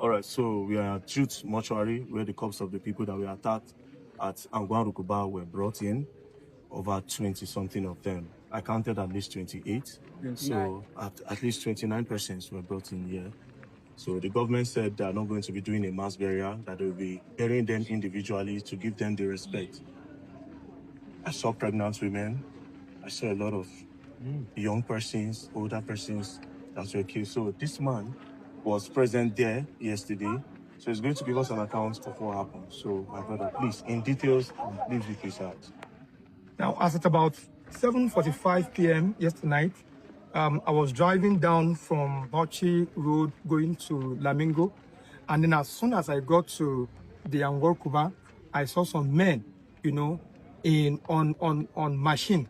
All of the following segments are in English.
All right, so we are at Youth Mortuary, where the corpses of the people that were attacked at Angwan Rukuba were brought in, over 20-something of them. I counted at least 28. So at least 29 persons were brought in here. So the government said they are not going to be doing a mass burial, that they will be burying them individually to give them the respect. I saw pregnant women. I saw a lot of young persons, older persons that were killed. So this man was present there yesterday. So he's going to give us an account of what happened. So my brother, please, in details, please be precise. Now, as at about 7:45 p.m. yesterday night, I was driving down from Bauchi Road going to Lamingo. And then as soon as I got to the Angwan Kuba, I saw some men, on machine,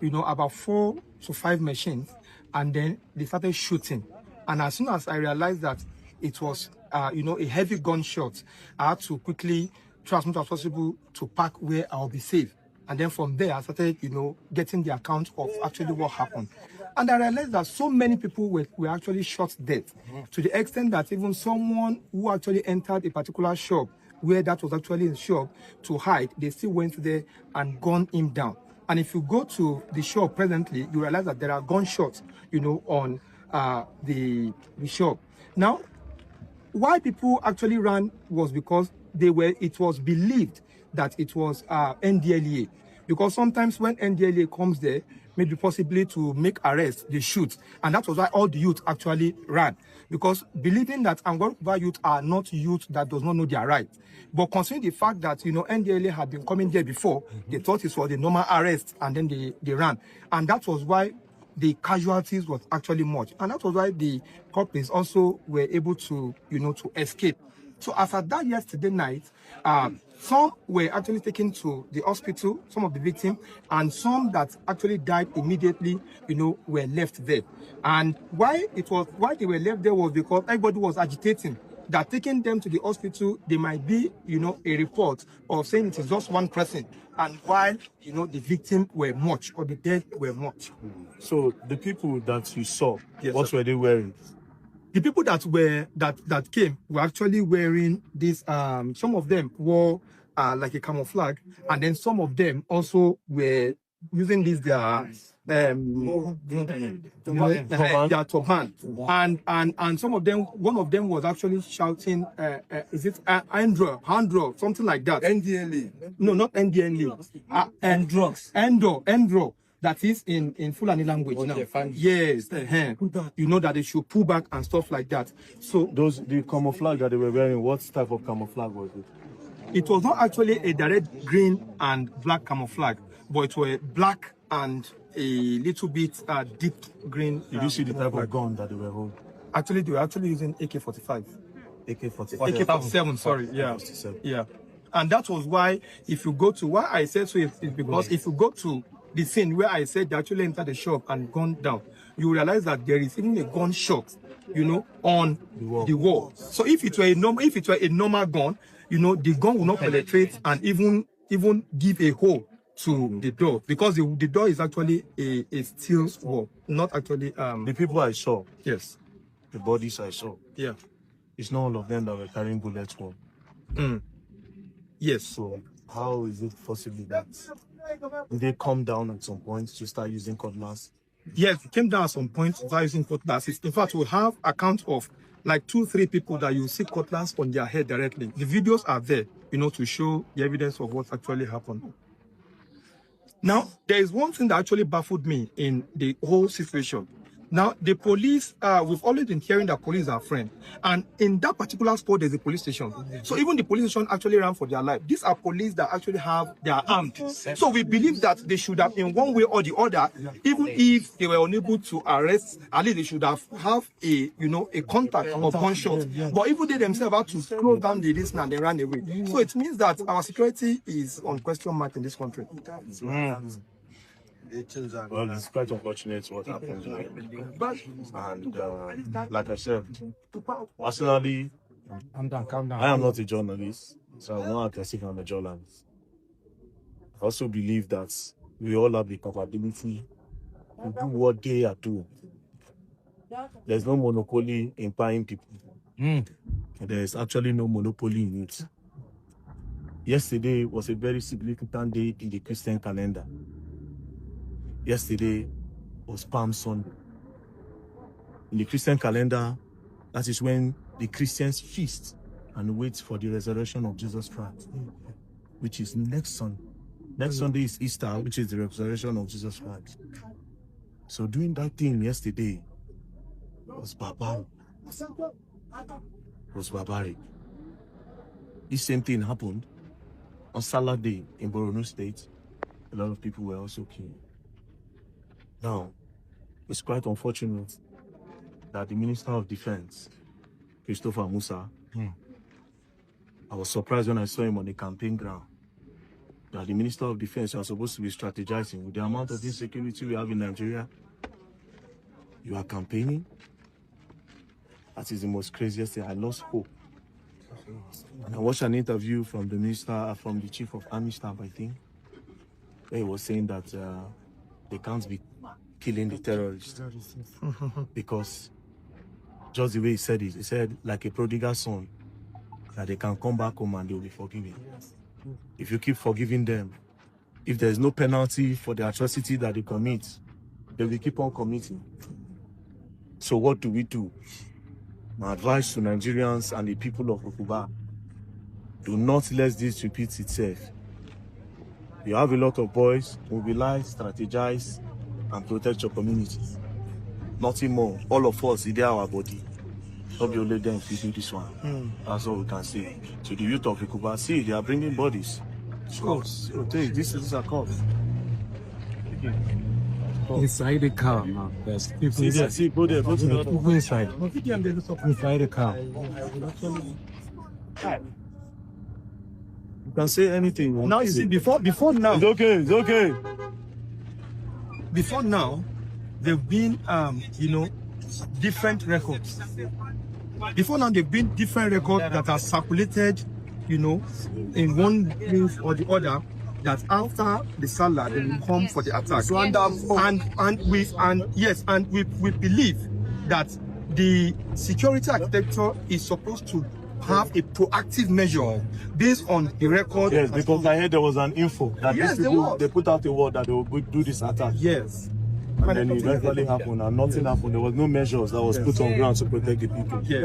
about 4 to 5 machines. And then they started shooting. And as soon as I realized that it was, a heavy gunshot, I had to quickly try as much as possible to park where I'll be safe. And then from there, I started, getting the account of actually what happened. And I realized that so many people were actually shot dead, to the extent that even someone who actually entered a particular shop where that was actually in shop to hide, they still went there and gunned him down. And if you go to the shop presently, you realize that there are gunshots, on the shop. Now, why people actually ran was because it was believed that it was NDLEA. Because sometimes when NDLEA comes there, maybe possibly to make arrests, they shoot. And that was why all the youth actually ran. Because believing that Angwan Rukuba youth are not youth that does not know their rights. But considering the fact that, NDLEA had been coming there before, they thought it was a normal arrest and then they ran. And that was why the casualties was actually much. And that was why the culprits also were able to, to escape. So after that yesterday night, some were actually taken to the hospital, some of the victims, and some that actually died immediately, were left there. And why they were left there was because everybody was agitating that taking them to the hospital, there might be, a report of saying it is just one person. And while, the victims were much, or the dead were much. So the people that you saw, yes, what were they wearing? The people that came were actually wearing this. Some of them wore like a camouflage, and then some of them also were using this their turban. And some of them, one of them was actually shouting, "Is it Andro, something like that?" NDLEA. No, not NDLEA. Endro. That is in Fulani language now. Yes, you know that they should pull back and stuff like that. So the camouflage that they were wearing, what type of camouflage was it? It was not actually a direct green and black camouflage, but it was black and a little bit deep green. Did you see the type of gun that they were holding? Actually, they were actually using AK-45. AK-47, sorry, yeah. Yeah. And that was why, if you go to, why I said so is because if you go to the scene where I said they actually entered the shop and gunned down, you realize that there is even a gunshot, on the wall. So if it were a normal gun, the gun will not penetrate and even give a hole to the door, because the door is actually a steel wall, not actually the people I saw. Yes. The bodies I saw. Yeah. It's not all of them that were carrying bullets home. Yes. So how is it possible that they come down at some point to start using cutlass? Yes, it came down at some point to start using cutlasses. In fact, we have account of like 2-3 people that you see cutlass on their head directly. The videos are there, to show the evidence of what actually happened. Now, there is one thing that actually baffled me in the whole situation. Now, the police, we've always been hearing that police are friends. And in that particular spot, there's a police station. So even the police station actually ran for their life. These are police that actually they are armed. So we believe that they should have, in one way or the other, even if they were unable to arrest, at least they should have a contact of gunshot. But even they themselves had to close down the list and they ran away. So it means that our security is on question mark in this country. Well, it's quite unfortunate what happened. And like I said, personally, I am not a journalist, so I'm not aggressive on the journalist. I also believe that we all have the capability to do what they are doing. There's no monopoly in buying people. There's actually no monopoly in it. Yesterday was a very significant day in the Christian calendar. Yesterday was Palm Sunday. In the Christian calendar, that is when the Christians feast and wait for the resurrection of Jesus Christ, which is next Sunday. Next Sunday is Easter, which is the resurrection of Jesus Christ. So doing that thing yesterday was barbaric. This same thing happened on Saturday in Borno State. A lot of people were also killed. Now, it's quite unfortunate that the Minister of Defense, Christopher Musa, I was surprised when I saw him on the campaign ground, that the Minister of Defense are supposed to be strategizing with the amount of insecurity we have in Nigeria. You are campaigning? That is the most craziest thing. I lost hope. And I watched an interview from the minister, from the Chief of Army Staff, I think, where he was saying that they can't be killing the terrorists because just the way he said it, he said like a prodigal son, that they can come back home and they will be forgiven. If you keep forgiving them, if there's no penalty for the atrocity that they commit, they will keep on committing. So what do we do? My advice to Nigerians and the people of Okuba, do not let this repeat itself. You have a lot of boys, mobilize, strategize, and protect your community. Nothing more. All of us, it's our body. Not be only them if you do this one. That's all we can say. To the youth of Okuba, see, they are bringing bodies. Cops. This is a cop. Inside the car, man. There's people Go there, go to the people inside. Inside the car. You can say anything. Now, you see, before now, It's okay, it's okay. before now, there've been, different records. Before now, there've been different records that are circulated, in one place or the other, that after the Salah, they will come for the attack. And we believe that the security architecture is supposed to have a proactive measure based on the record. Yes, because I heard there was an info that Yes, these people, they put out a word that they will do this attack. Yes. And then it eventually happened and nothing happened. There was no measures that was put on ground to protect the people. Yeah.